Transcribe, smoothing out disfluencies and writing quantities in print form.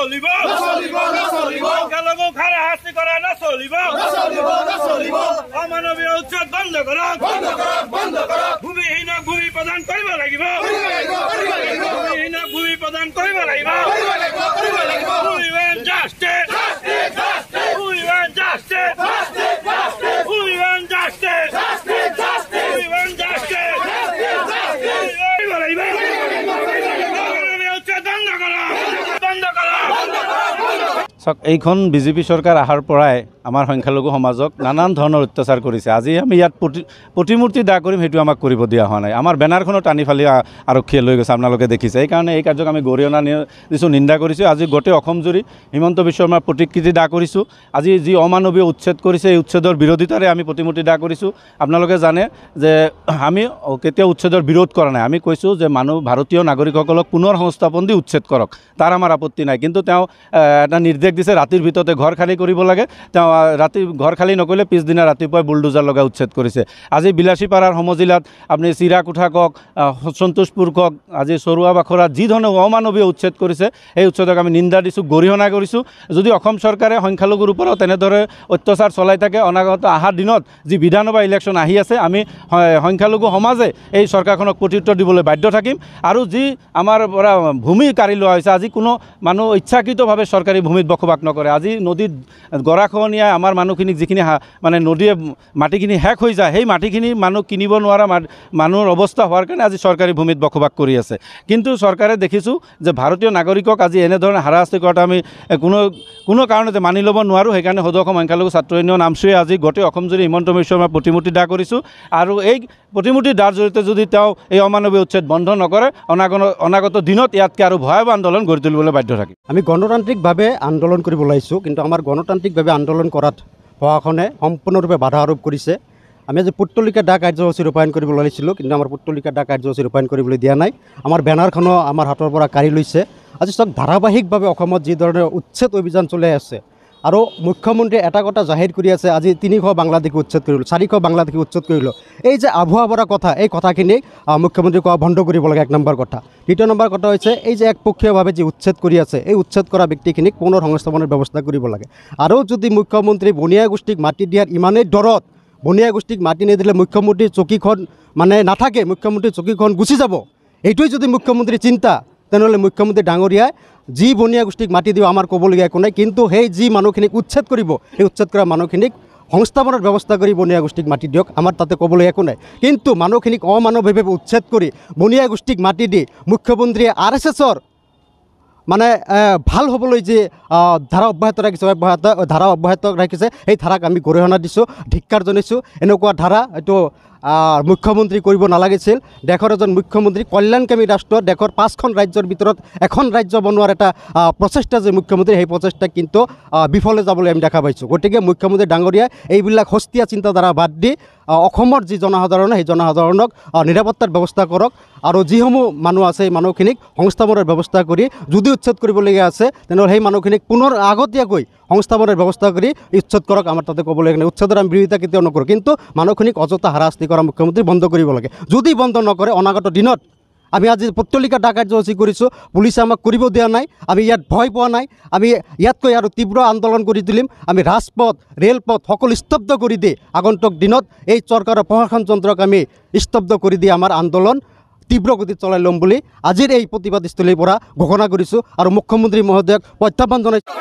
চলিব সংখ্যালঘু হাৰাহাস্তি কৰা না চলিব অমানবীয় উচ্ছেদ বন্ধ কৰক ভূমিহীনক ভূমি প্ৰদান কৰিব লাগিব ভূমিহীনক ভূমি প্ৰদান কৰিব লাগিব We want justice We want justice We want justice We want justice এইখন বিজেপি চৰকাৰ অহাৰ পৰাই আমাৰ সংখ্যালঘু সমাজক নানান ধৰণৰ অত্যাচাৰ কৰিছে। আজি আমি ইয়াত প্ৰতিমূৰ্তি দাহ কৰিম সেইটো আমাক কৰিব দিয়া হোৱা নাই। আমাৰ বেনাৰখনো টানি ফালি আৰক্ষীয়ে লৈ গৈছে, আপোনালোকে দেখিছে। এইকাৰণে এই কাৰ্যক আমি গৰিহণা দিছোঁ, নিন্দা কৰিছোঁ। আজি গোটেই অসম জুৰি হিমন্ত বিশ্ব শৰ্মাৰ প্ৰতিকৃতি দাহ কৰিছোঁ। আজি যি অমানৱীয় উচ্ছেদ কৰিছে এই উচ্ছেদৰ বিৰোধিতাৰে আমি প্ৰতিমূৰ্তি দাহ কৰিছোঁ। আপোনালোকে জানে যে আমি কেতিয়াও উচ্ছেদৰ বিৰোধ কৰা নাই। আমি কৈছোঁ যে ভাৰতীয় নাগৰিকসকলক পুনৰ সংস্থাপন দি উচ্ছেদ কৰক, তাৰ আমাৰ আপত্তি নাই। কিন্তু তেওঁ এটা নিৰ্দেশ দিছে ৰাতিৰ ভিতৰতে ঘৰ খালী কৰিব লাগে। তেওঁ ৰাতি ঘৰ খালী নকৰিলে পিছদিনা ৰাতিপুৱাই বুলডোজাৰ লগাই উচ্ছেদ কৰিছে। আজি বিলাসীপাৰাৰ সমজিলাত আপুনি চিৰাকুঠা কওক, সন্তোষপুৰ কওক, আজি চৰুৱা বাখৰাত যি ধৰণে অমানৱীয় উচ্ছেদ কৰিছে এই উচ্ছেদক আমি নিন্দা দিছোঁ, গৰিহণা কৰিছোঁ। যদি অসম চৰকাৰে সংখ্যালঘুৰ ওপৰত তেনেদৰে অত্যাচাৰ চলাই থাকে, অনাগত অহাৰ দিনত যি বিধানসভা ইলেকশ্যন আহি আছে, আমি সংখ্যালঘু সমাজে এই চৰকাৰখনক প্ৰত্যুত্তৰ দিবলৈ বাধ্য থাকিম। আৰু যি আমাৰ পৰা ভূমি কাঢ়ি লোৱা হৈছে, আজি কোনো মানুহ ইচ্ছাকৃতভাৱে চৰকাৰী ভূমিত বসবাস নকৰে। আজি নদীত গৰাখহনীয়াই আমাৰ মানুহখিনিক যিখিনি মানে নদীয়ে মাটিখিনি শেষ হৈ যায়, সেই মাটিখিনি মানুহ কিনিব নোৱাৰা মানুহৰ অৱস্থা হোৱাৰ কাৰণে আজি চৰকাৰী ভূমিত বসবাস কৰি আছে। কিন্তু চৰকাৰে দেখিছোঁ যে ভাৰতীয় নাগৰিকক আজি এনেধৰণে হাৰাশাস্তি কৰাটো আমি কোনো কাৰণতে মানি ল'ব নোৱাৰোঁ। সেইকাৰণে সদৌ অসম সংখ্যালঘু ছাত্ৰ ইউনিয়ন নামচুৱে আজি গোটেই অসম জুৰি হিমন্ত বিশ্ব শৰ্মাৰ প্ৰতিমূৰ্তি দাহ কৰিছোঁ। আৰু এই প্ৰতিমূৰ্তি দাহৰ জৰিয়তে যদি তেওঁ এই অমানৱীয় উচ্ছেদ বন্ধ নকৰে, অনাগত দিনত ইয়াতকৈ আৰু ভয়াৱহ আন্দোলন গঢ়ি তুলিবলৈ বাধ্য থাকিম। আমি গণতান্ত্ৰিকভাৱে আন্দোলন কৰিব ওলাইছোঁ, কিন্তু আমাৰ গণতান্ত্ৰিকভাৱে আন্দোলন কৰাত প্ৰশাসনে সম্পূৰ্ণৰূপে বাধা আৰোপ কৰিছে। আমি আজি পুতলিকা দাহ কাৰ্যসূচী ৰূপায়ণ কৰিব ওলাইছিলোঁ, কিন্তু আমাৰ পুতলিকা দাহ কাৰ্যসূচী ৰূপায়ণ কৰিবলৈ দিয়া নাই। আমাৰ বেনাৰখনো আমাৰ হাতৰ পৰা কাঢ়ি লৈছে। আজি চাওক, ধাৰাবাহিকভাৱে অসমত যিধৰণে উচ্ছেদ অভিযান চলাই আছে আৰু মুখ্যমন্ত্ৰীয়ে এটা কথা জাহিৰ কৰি আছে, আজি 300 বাংলাদেশী উচ্ছেদ কৰিলোঁ, 400 বাংলাদেশী উচ্ছেদ কৰিলোঁ। এই যে আভুৱা ভৰা কথা, এই কথাখিনি মুখ্যমন্ত্ৰী কোৱা বন্ধ কৰিব লাগে, 1 নম্বৰ কথা। 2 নম্বৰ কথা হৈছে এই যে একপক্ষীয়ভাৱে যি উচ্ছেদ কৰি আছে, এই উচ্ছেদ কৰা ব্যক্তিখিনিক পুনৰ সংস্থাপনৰ ব্যৱস্থা কৰিব লাগে। আৰু যদি মুখ্যমন্ত্ৰী বনিয়া গোষ্ঠীক মাটি দিয়াৰ ইমানেই দৰত, বনিয়া গোষ্ঠীক মাটি নিদিলে মুখ্যমন্ত্ৰীৰ চকীখন মানে নাথাকে, মুখ্যমন্ত্ৰীৰ চকীখন গুচি যাব, এইটোৱে যদি মুখ্যমন্ত্ৰীৰ চিন্তা, তেনেহ'লে মুখ্যমন্ত্ৰী ডাঙৰীয়াই যি বনিয়া গোষ্ঠীক মাটি দিব আমাৰ ক'বলগীয়া একো নাই। কিন্তু সেই যি মানুহখিনিক উচ্ছেদ কৰিব, সেই উচ্ছেদ কৰা মানুহখিনিক সংস্থাপনৰ ব্যৱস্থা কৰি বনিয়া গোষ্ঠীক মাটি দিয়ক, আমাৰ তাতে ক'বলৈ একো নাই। কিন্তু মানুহখিনিক অমানৱীয়ভাৱে উচ্ছেদ কৰি বনিয়া গোষ্ঠীক মাটি দি মুখ্যমন্ত্ৰীয়ে RSSৰ মানে ভাল হ'বলৈ যে ধাৰা অব্যাহত ৰাখিছে, সেই ধাৰাক আমি গৰিহণা দিছোঁ, ধিক্কাৰ জনাইছোঁ। এনেকুৱা ধাৰা এইটো মুখ্যমন্ত্ৰী কৰিব নালাগিছিল। দেশৰ এজন মুখ্যমন্ত্ৰী, কল্যাণকামী ৰাষ্ট্ৰ, দেশৰ 5খন ৰাজ্যৰ ভিতৰত এখন ৰাজ্য বনোৱাৰ এটা প্ৰচেষ্টা যে মুখ্যমন্ত্ৰী, সেই প্ৰচেষ্টা কিন্তু বিফলে যাবলৈ আমি দেখা পাইছোঁ। গতিকে মুখ্যমন্ত্ৰী ডাঙৰীয়াই এইবিলাক সস্তীয়া চিন্তাধাৰা বাদ দি অসমৰ যি জনসাধাৰণ, সেই জনসাধাৰণক নিৰাপত্তাৰ ব্যৱস্থা কৰক। আৰু যিসমূহ মানুহ আছে, সেই মানুহখিনিক সংস্থাপনৰ ব্যৱস্থা কৰি, যদি উচ্ছেদ কৰিবলগীয়া আছে তেনেহ'লে সেই মানুহখিনিক পুনৰ আগতীয়াকৈ সংস্থাপনৰ ব্যৱস্থা কৰি উচ্ছেদ কৰক। আমাৰ তাতে ক'বলগীয়া নাই, উচ্ছেদৰ আমি বিৰোধিতা কেতিয়াও নকৰোঁ। কিন্তু মানুহখিনিক অযথা হাৰাশাস্তি কৰা মুখ্যমন্ত্ৰী বন্ধ কৰিব লাগে। যদি বন্ধ নকৰে, অনাগত দিনত আমি আজি পুতলিকা দাহ কাৰ্যসূচী কৰিছোঁ, পুলিচে আমাক কৰিব দিয়া নাই, আমি ইয়াত ভয় পোৱা নাই। আমি ইয়াতকৈ আৰু তীব্ৰ আন্দোলন কৰি তুলিম। আমি ৰাজপথ, ৰেলপথ সকলো স্তব্ধ কৰি দি আগন্তুক দিনত এই চৰকাৰৰ প্ৰশাসনযন্ত্ৰক আমি স্তব্ধ কৰি দি আমাৰ আন্দোলন তীব্ৰ গতিত চলাই ল'ম বুলি আজিৰ এই প্ৰতিবাদস্থলীৰ পৰা ঘোষণা কৰিছোঁ আৰু মুখ্যমন্ত্ৰী মহোদয়ক প্ৰত্যাহ্বান জনাইছোঁ।